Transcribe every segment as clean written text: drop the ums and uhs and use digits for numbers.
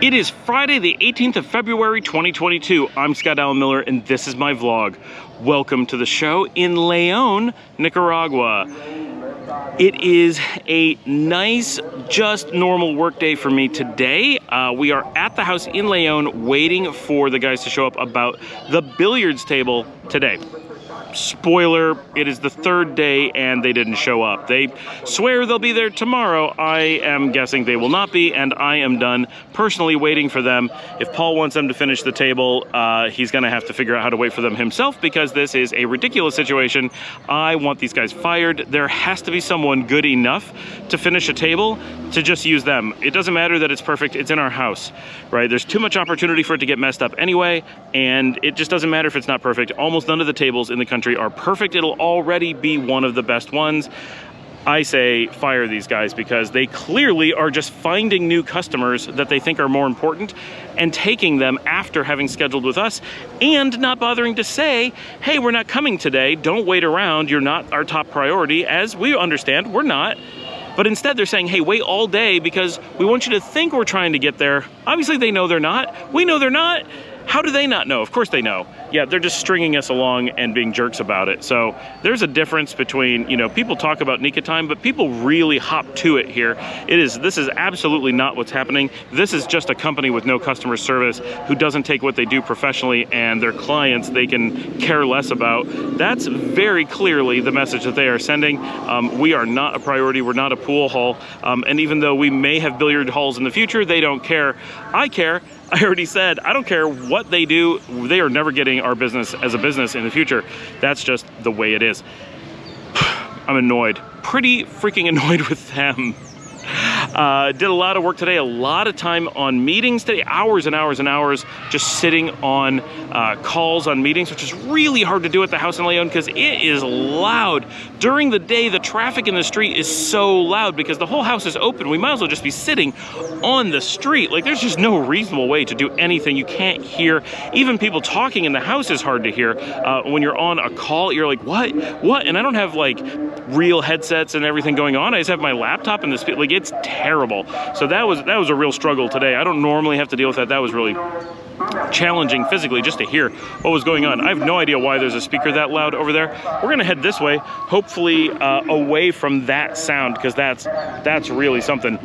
It is Friday, the 18th of February, 2022. I'm Scott Allen Miller, and this is my vlog. Welcome to the show in León, Nicaragua. It is a nice, just normal work day for me today. We are at the house in León waiting for the guys to show up about the billiards table today. Spoiler, it is the third day and they didn't show up. They swear they'll be there tomorrow. I am guessing they will not be, and I am done personally waiting for them. If Paul wants them to finish the table, he's gonna have to figure out how to wait for them himself, because this is a ridiculous situation. I want these guys fired. There has to be someone good enough to finish a table to just use them. It doesn't matter that it's perfect, it's in our house, right? There's too much opportunity for it to get messed up anyway, and it just doesn't matter if it's not perfect. Almost none of the tables in the country are perfect. It'll already be one of the best ones. I say fire these guys because they clearly are just finding new customers that they think are more important and taking them after having scheduled with us, and not bothering to say, hey, we're not coming today, don't wait around, you're not our top priority. As we understand, we're not. But instead they're saying, hey, wait all day because we want you to think we're trying to get there. Obviously they know they're not. We know they're not. How do they not know? Of course they know. Yeah, they're just stringing us along and being jerks about it. So there's a difference between, you know, people talk about Nika time, but people really hop to it here. This is absolutely not what's happening. This is just a company with no customer service who doesn't take what they do professionally, and their clients they can care less about. That's very clearly the message that they are sending. We are not a priority. We're not a pool hall. And even though we may have billiard halls in the future, they don't care. I care. I already said, I don't care what they do, they are never getting our business as a business in the future. That's just the way it is. I'm annoyed, pretty freaking annoyed with them. Did a lot of work today, a lot of time on meetings today, hours and hours and hours just sitting on calls on meetings, which is really hard to do at the house in León because it is loud. During the day, the traffic in the street is so loud because the whole house is open. We might as well just be sitting on the street. Like, there's just no reasonable way to do anything. You can't hear, even people talking in the house is hard to hear. When you're on a call, you're like, what? And I don't have like real headsets and everything going on. I just have my laptop and the like, it's terrible. So that was a real struggle today. I don't normally have to deal with that. That was really challenging physically just to hear what was going on. I have no idea why there's a speaker that loud over there. We're gonna head this way, hopefully away from that sound, because that's really something.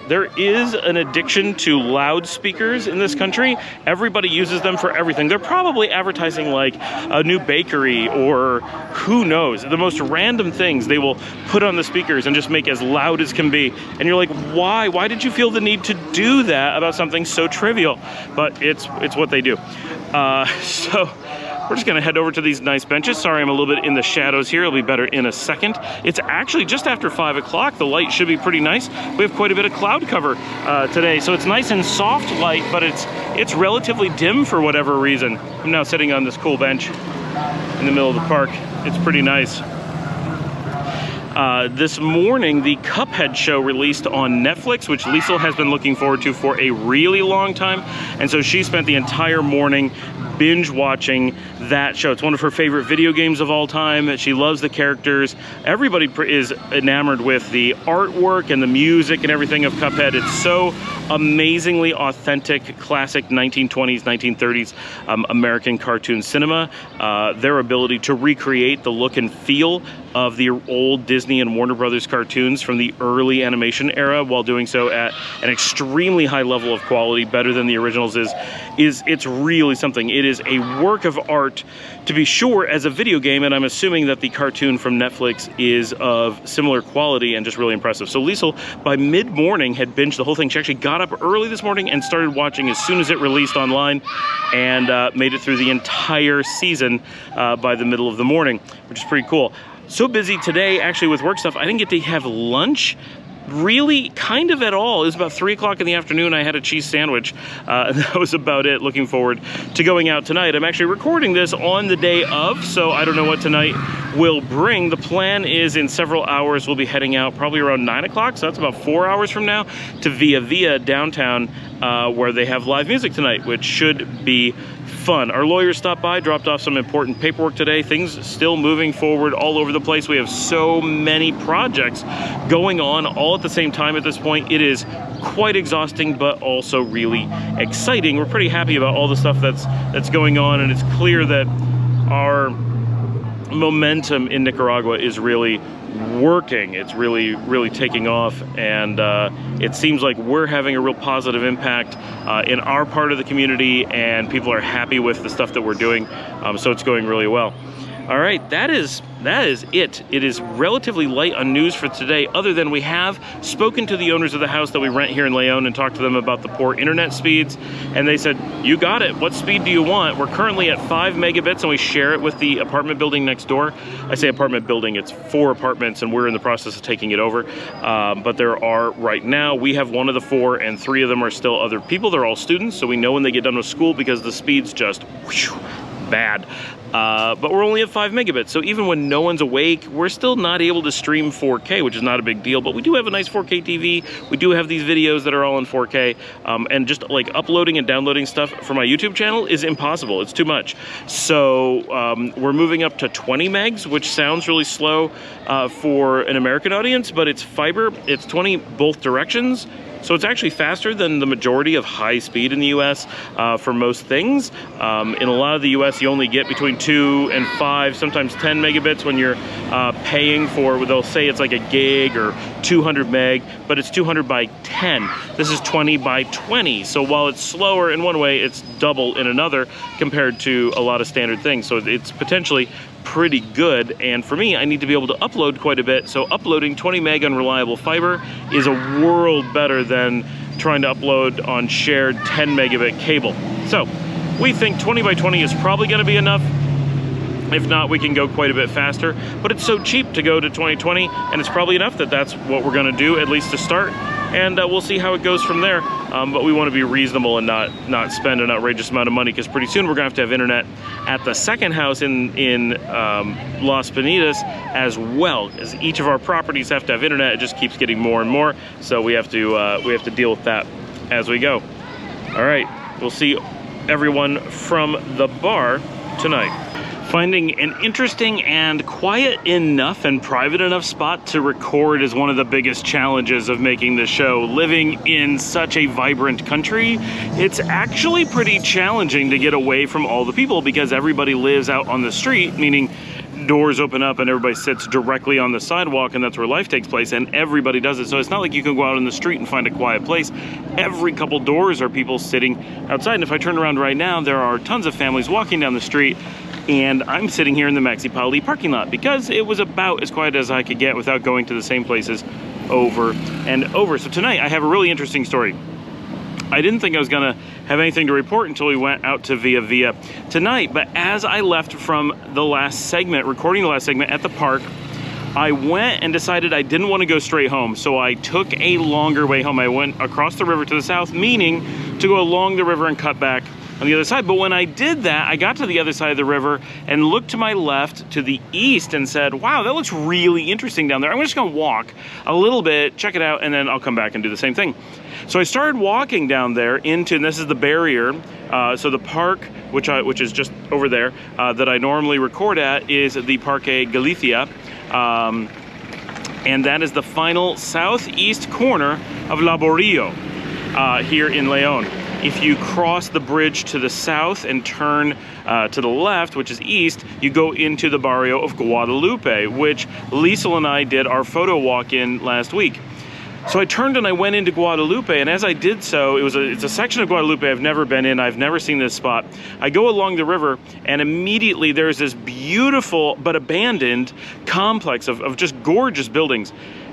There is an addiction to loudspeakers in this country. Everybody uses them for everything. They're probably advertising like a new bakery or who knows, the most random things they will put on the speakers and just make as loud as can be. And you're like, why? Why did you feel the need to do that about something so trivial? But it's what they do. So we're just gonna head over to these nice benches. Sorry, I'm a little bit in the shadows here. It'll be better in a second. It's actually just after 5 o'clock. The light should be pretty nice. We have quite a bit of cloud cover today, so it's nice and soft light, but it's relatively dim for whatever reason. I'm now sitting on this cool bench in the middle of the park. It's pretty nice. This morning, the Cuphead show released on Netflix, which Liesl has been looking forward to for a really long time. And so she spent the entire morning binge watching that show. It's one of her favorite video games of all time. She loves the characters. Everybody is enamored with the artwork and the music and everything of Cuphead. It's so amazingly authentic, classic 1920s, 1930s American cartoon cinema. Their ability to recreate the look and feel of the old Disney and Warner Brothers cartoons from the early animation era, while doing so at an extremely high level of quality, better than the originals it's really something. It is a work of art, to be sure, as a video game, and I'm assuming that the cartoon from Netflix is of similar quality and just really impressive. So Liesl, by mid-morning, had binged the whole thing. She actually got up early this morning and started watching as soon as it released online, and made it through the entire season by the middle of the morning, which is pretty cool. So busy today, actually, with work stuff, I didn't get to have lunch really kind of at all. It was about 3 o'clock in the afternoon. I had a cheese sandwich. And that was about it. Looking forward to going out tonight. I'm actually recording this on the day of, so I don't know what tonight will bring. The plan is in several hours we'll be heading out probably around 9 o'clock, so that's about 4 hours from now, to Via Via downtown, where they have live music tonight, which should be fun. Our lawyers stopped by, dropped off some important paperwork today. Things still moving forward all over the place. We have so many projects going on all at the same time at this point. It is quite exhausting, but also really exciting. We're pretty happy about all the stuff that's going on, and it's clear that our momentum in Nicaragua is really working. It's really taking off, and it seems like we're having a real positive impact in our part of the community, and people are happy with the stuff that we're doing, so it's going really well. All right, that is it. It is relatively light on news for today, other than we have spoken to the owners of the house that we rent here in Leon and talked to them about the poor internet speeds, and they said, you got it. What speed do you want? We're currently at 5 megabits, and we share it with the apartment building next door. I say apartment building, it's 4 apartments, and we're in the process of taking it over. But there are, right now, we have 1 of the 4, and 3 of them are still other people. They're all students, so we know when they get done with school because the speed's just whew, bad. But we're only at 5 megabits, so even when no one's awake, we're still not able to stream 4K, which is not a big deal, but we do have a nice 4K TV. We do have these videos that are all in 4K, and just like uploading and downloading stuff for my YouTube channel is impossible. It's too much. So we're moving up to 20 megs, which sounds really slow for an American audience, but it's fiber. It's 20 both directions. So it's actually faster than the majority of high speed in the US for most things. In a lot of the US, you only get between 2 and 5, sometimes 10 megabits when you're paying for, they'll say it's like a gig or 200 meg, but it's 200 by 10. This is 20 by 20. So while it's slower in one way, it's double in another compared to a lot of standard things. So it's potentially pretty good, and for me, I need to be able to upload quite a bit, so uploading 20 meg on reliable fiber is a world better than trying to upload on shared 10 megabit cable. So we think 20 by 20 is probably going to be enough. If not, we can go quite a bit faster, but it's so cheap to go to 2020, and it's probably enough that that's what we're going to do, at least to start, and we'll see how it goes from there. But we want to be reasonable and not spend an outrageous amount of money, because pretty soon we're going to have internet at the second house in Las Piñatas as well, as each of our properties have to have internet. It just keeps getting more and more, so we have to deal with that as we go. All right, we'll see everyone from the bar tonight. Finding an interesting and quiet enough and private enough spot to record is one of the biggest challenges of making this show. Living in such a vibrant country, it's actually pretty challenging to get away from all the people, because everybody lives out on the street, meaning doors open up and everybody sits directly on the sidewalk, and that's where life takes place, and everybody does it. So it's not like you can go out in the street and find a quiet place. Every couple doors are people sitting outside, and if I turn around right now, there are tons of families walking down the street, and I'm sitting here in the Maxi Pauli parking lot because it was about as quiet as I could get without going to the same places over and over. So tonight I have a really interesting story. I didn't think I was gonna have anything to report until we went out to Via Via tonight, but as I left from the last segment, recording the last segment at the park, I went and decided I didn't want to go straight home, so I took a longer way home. I went across the river to the south, meaning to go along the river and cut back on the other side. But when I did that, I got to the other side of the river and looked to my left to the east and said, wow, that looks really interesting down there. I'm just gonna walk a little bit, check it out, and then I'll come back and do the same thing. So I started walking down there into, and this is the barrier, so the park, which is just over there, that I normally record at, is the Parque Galicia, and that is the final southeast corner of La Barrio here in Leon. If you cross the bridge to the south and turn to the left, which is east, you go into the Barrio of Guadalupe, which Liesl and I did our photo walk in last week. So I turned and I went into Guadalupe, and as I did so, it's a section of Guadalupe I've never been in. I've never seen this spot. I go along the river, and immediately there's this beautiful but abandoned complex of just gorgeous buildings.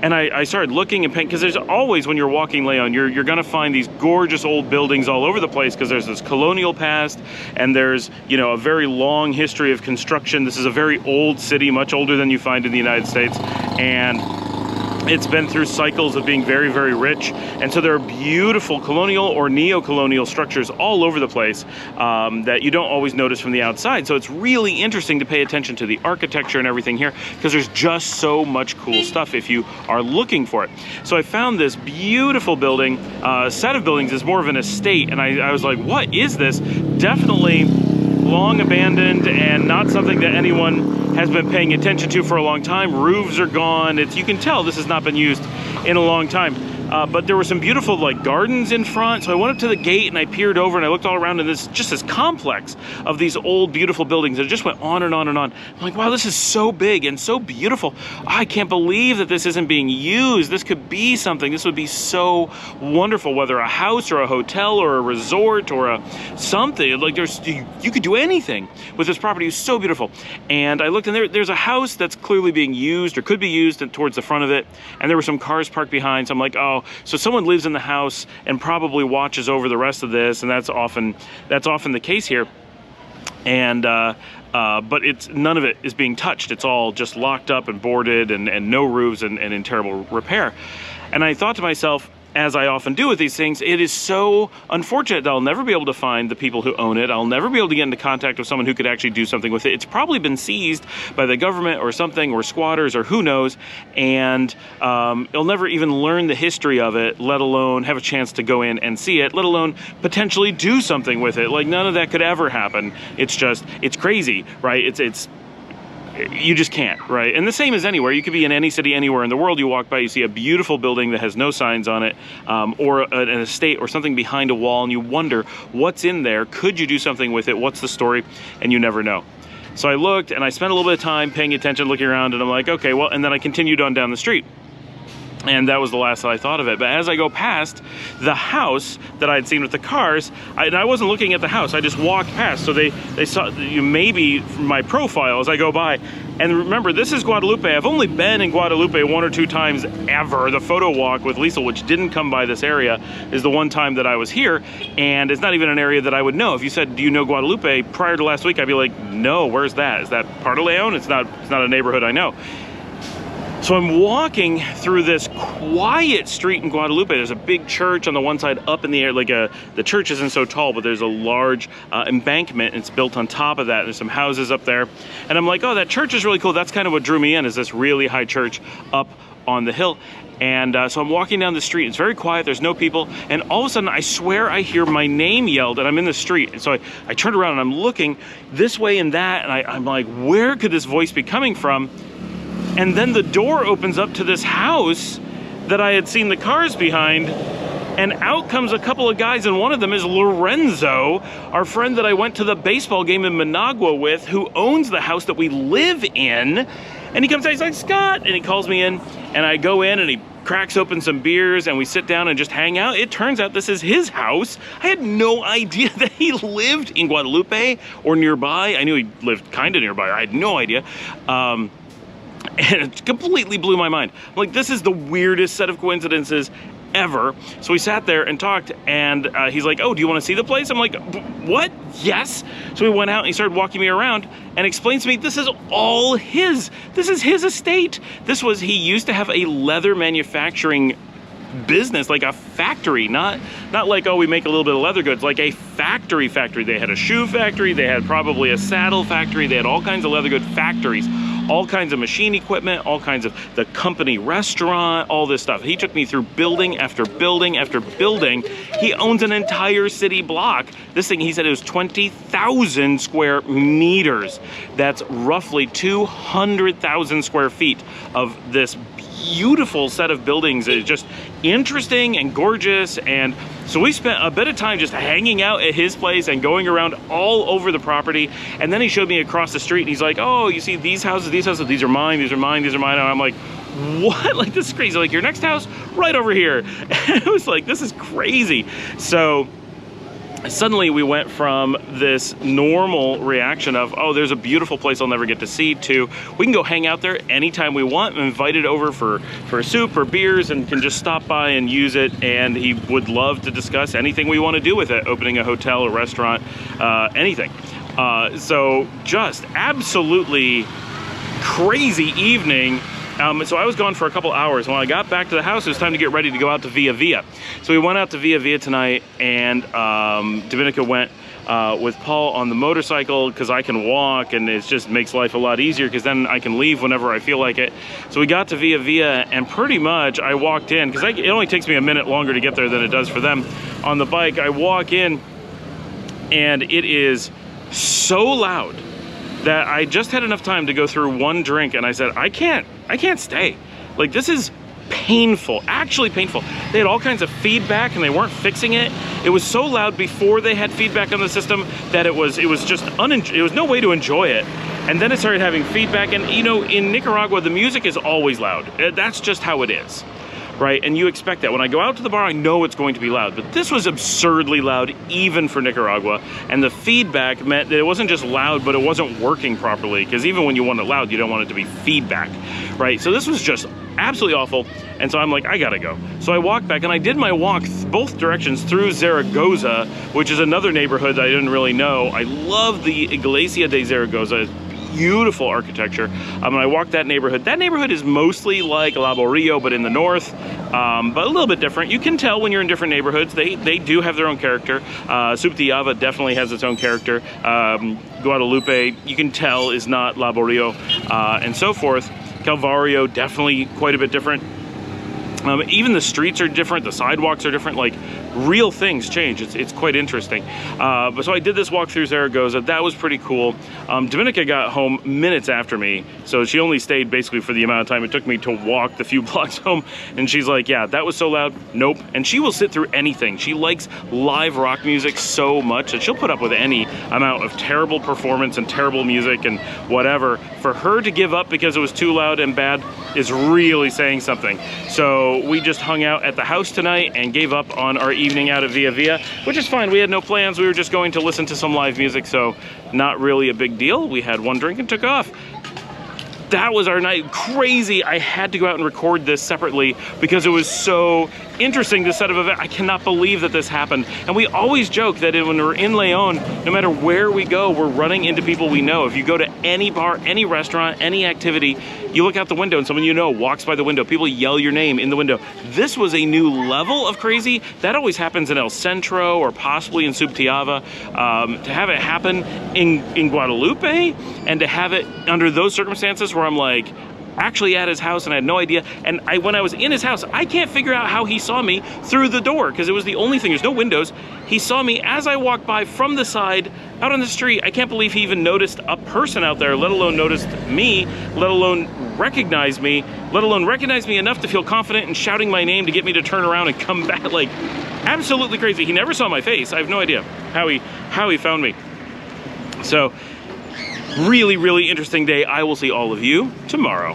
And I started looking and paying, because there's always, when you're walking Leon, you're gonna find these gorgeous old buildings all over the place, because there's this colonial past, and there's, you know, a very long history of construction. This is a very old city, much older than you find in the United States. And It's been through cycles of being very, very rich. And so there are beautiful colonial or neo-colonial structures all over the place that you don't always notice from the outside. So it's really interesting to pay attention to the architecture and everything here, because there's just so much cool stuff if you are looking for it. So I found this beautiful building, set of buildings is more of an estate. And I was like, what is this? Definitely long abandoned and not something that anyone has been paying attention to for a long time. Roofs are gone. You can tell this has not been used in a long time. But there were some beautiful like gardens in front. So I went up to the gate and I peered over and I looked all around, and this just this complex of these old beautiful buildings that just went on and on and on. I'm like, wow, this is so big and so beautiful. I can't believe that this isn't being used. This could be something. This would be so wonderful, whether a house or a hotel or a resort or a something. Like you could do anything with this property. It's so beautiful. And I looked, and there's a house that's clearly being used or could be used towards the front of it. And there were some cars parked behind. So I'm like, oh, so someone lives in the house and probably watches over the rest of this, and that's often the case here. And but none of it is being touched. It's all just locked up and boarded and no roofs and in terrible repair. And I thought to myself, as I often do with these things, it is so unfortunate that I'll never be able to find the people who own it. I'll never be able to get into contact with someone who could actually do something with it. It's probably been seized by the government or something, or squatters, or who knows, and you'll never even learn the history of it, let alone have a chance to go in and see it, let alone potentially do something with it. Like, none of that could ever happen. It's crazy, right? You just can't, right? And the same as anywhere. You could be in any city anywhere in the world. You walk by, you see a beautiful building that has no signs on it, or an estate or something behind a wall, and you wonder what's in there. Could you do something with it? What's the story? And you never know. So I looked and I spent a little bit of time paying attention, looking around, and I'm like, okay, well, and then I continued on down the street. And that was the last that I thought of it. But as I go past the house that I had seen with the cars, I wasn't looking at the house. I just walked past. So they saw maybe from my profile as I go by. And remember, this is Guadalupe. I've only been in Guadalupe 1 or 2 times ever. The photo walk with Liesl, which didn't come by this area, is the one time that I was here. And it's not even an area that I would know. If you said, do you know Guadalupe, prior to last week, I'd be like, no, where's that? Is that part of Leon? It's not a neighborhood I know. So I'm walking through this quiet street in Guadalupe. There's a big church on the one side up in the air. The church isn't so tall, but there's a large embankment, and it's built on top of that. There's some houses up there. And I'm like, oh, that church is really cool. That's kind of what drew me in, is this really high church up on the hill. And so I'm walking down the street. It's very quiet. There's no people. And all of a sudden, I swear I hear my name yelled, and I'm in the street. And so I turned around, and I'm looking this way and that. And I'm like, where could this voice be coming from? And then the door opens up to this house that I had seen the cars behind, and out comes a couple of guys, and one of them is Lorenzo, our friend that I went to the baseball game in Managua with, who owns the house that we live in. And he comes out, he's like, Scott, and he calls me in, and I go in, and he cracks open some beers, and we sit down and just hang out. It turns out this is his house. I had no idea that he lived in Guadalupe or nearby. I knew he lived kind of nearby. I had no idea. And it completely blew my mind. I'm like, this is the weirdest set of coincidences ever. So we sat there and talked, and he's like, oh, do you want to see the place? I'm like, what? Yes. So we went out, and he started walking me around and explains to me, this is all his. This is his estate. He used to have a leather manufacturing business, like a factory, not like, oh, we make a little bit of leather goods, like a factory. They had a shoe factory, they had probably a saddle factory, they had all kinds of leather good factories, all kinds of machine equipment, all kinds of the company restaurant, all this stuff. He took me through building after building after building. He owns an entire city block. This thing, he said, it was 20,000 square meters. That's roughly 200,000 square feet of this beautiful set of buildings. It's just interesting and gorgeous. And so we spent a bit of time just hanging out at his place and going around all over the property. And then he showed me across the street, and he's like, oh, you see these houses, these are mine, these are mine, these are mine. And I'm like, what? Like, this is crazy. Like, your next house right over here. And it was like, this is crazy. So suddenly we went from this normal reaction of, oh, there's a beautiful place I'll never get to see, to we can go hang out there anytime we want. I'm invited over for soup or beers, and can just stop by and use it. And he would love to discuss anything we want to do with it, opening a hotel, a restaurant, anything. So just absolutely crazy evening. So I was gone for a couple hours. When I got back to the house, it was time to get ready to go out to Via Via. So we went out to Via Via tonight, and Dominica went with Paul on the motorcycle because I can walk, and it just makes life a lot easier because then I can leave whenever I feel like it. So we got to Via Via, and pretty much I walked in because it only takes me a minute longer to get there than it does for them on the bike. I walk in, and it is so loud that I just had enough time to go through one drink, and I said, I can't stay. Like, this is painful, actually painful. They had all kinds of feedback and they weren't fixing it. It was so loud before they had feedback on the system that it was just it was no way to enjoy it. And then it started having feedback, and you know, in Nicaragua, the music is always loud. That's just how it is. Right, and you expect that. When I go out to the bar, I know it's going to be loud, but this was absurdly loud, even for Nicaragua, and the feedback meant that it wasn't just loud, but it wasn't working properly, because even when you want it loud, you don't want it to be feedback, right? So this was just absolutely awful, and so I'm like, I gotta go. So I walked back, and I did my walk both directions through Zaragoza, which is another neighborhood that I didn't really know. I love the Iglesia de Zaragoza. Beautiful architecture. And I walked that neighborhood. That neighborhood is mostly like La Barrio, but in the north, but a little bit different. You can tell when you're in different neighborhoods. They do have their own character. Subtiava definitely has its own character. Guadalupe, you can tell, is not La Barrio, and so forth. Calvario, definitely quite a bit different. Even the streets are different, the sidewalks are different, like real things change. It's quite interesting. But so I did this walk through Zaragoza. That was pretty cool. Dominica got home minutes after me, so she only stayed basically for the amount of time it took me to walk the few blocks home, and she's like, yeah, that was so loud, nope. And she will sit through anything. She likes live rock music so much that she'll put up with any amount of terrible performance and terrible music and whatever. For her to give up because it was too loud and bad is really saying something. So we just hung out at the house tonight and gave up on our evening out at Via Via, which is fine. We had no plans. We were just going to listen to some live music, so not really a big deal. We had one drink and took off. That was our night. Crazy. I had to go out and record this separately because it was so interesting, this set of events. I cannot believe that this happened. And we always joke that when we're in Leon, no matter where we go, we're running into people we know. If you go to any bar, any restaurant, any activity, you look out the window and someone you know walks by the window. People yell your name in the window. This was a new level of crazy. That always happens in El Centro or possibly in Subtiava. To have it happen in Guadalupe, and to have it under those circumstances where I'm like, actually at his house and I had no idea. And when I was in his house, I can't figure out how he saw me through the door because it was the only thing, there's no windows. He saw me as I walked by from the side out on the street. I can't believe he even noticed a person out there, let alone noticed me, let alone recognize me enough to feel confident in shouting my name to get me to turn around and come back. Like, absolutely crazy. He never saw my face. I have no idea how he found me. So, really, really interesting day. I will see all of you tomorrow.